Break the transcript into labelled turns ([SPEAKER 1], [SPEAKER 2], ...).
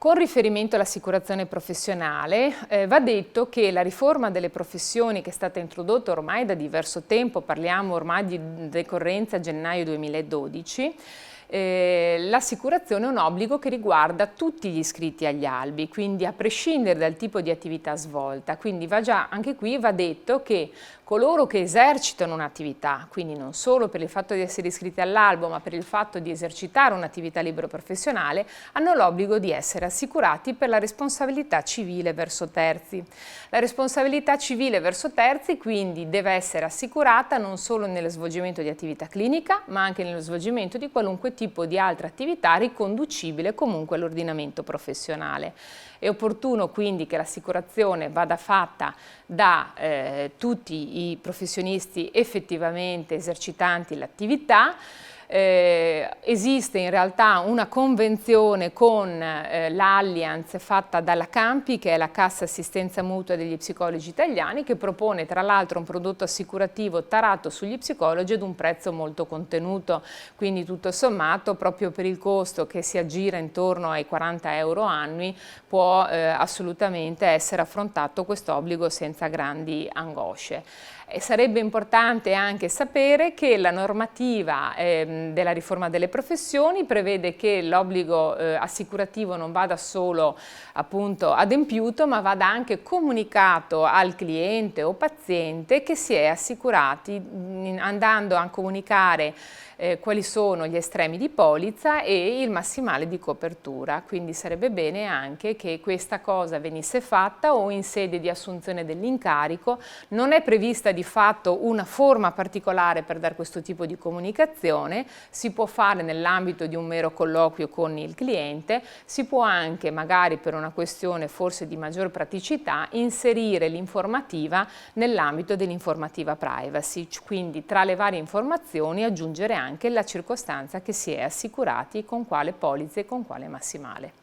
[SPEAKER 1] Con riferimento all'assicurazione professionale, va detto che la riforma delle professioni che è stata introdotta ormai da diverso tempo, parliamo ormai di decorrenza gennaio 2012, l'assicurazione è un obbligo che riguarda tutti gli iscritti agli albi, quindi a prescindere dal tipo di attività svolta. Quindi anche qui va detto che coloro che esercitano un'attività, quindi non solo per il fatto di essere iscritti all'albo, ma per il fatto di esercitare un'attività libero professionale, hanno l'obbligo di essere assicurati per la responsabilità civile verso terzi. La responsabilità civile verso terzi quindi deve essere assicurata non solo nello svolgimento di attività clinica, ma anche nello svolgimento di qualunque tipo di altra attività riconducibile comunque all'ordinamento professionale. È opportuno quindi che l'assicurazione vada fatta da tutti i professionisti effettivamente esercitanti l'attività. Esiste in realtà una convenzione con l'Allianz fatta dalla Campi, che è la Cassa Assistenza Mutua degli Psicologi Italiani, che propone tra l'altro un prodotto assicurativo tarato sugli psicologi ad un prezzo molto contenuto, quindi tutto sommato proprio per il costo che si aggira intorno ai 40 euro annui può assolutamente essere affrontato questo obbligo senza grandi angosce. Sarebbe importante anche sapere che la normativa della riforma delle professioni prevede che l'obbligo assicurativo non vada solo appunto adempiuto, ma vada anche comunicato al cliente o paziente che si è assicurati, andando a comunicare quali sono gli estremi di polizza e il massimale di copertura. Quindi sarebbe bene anche che questa cosa venisse fatta o in sede di assunzione dell'incarico. Non è prevista di fatto una forma particolare per dare questo tipo di comunicazione, si può fare nell'ambito di un mero colloquio con il cliente, si può anche magari per una questione forse di maggior praticità inserire l'informativa nell'ambito dell'informativa privacy, quindi tra le varie informazioni aggiungere anche la circostanza che si è assicurati con quale polizza e con quale massimale.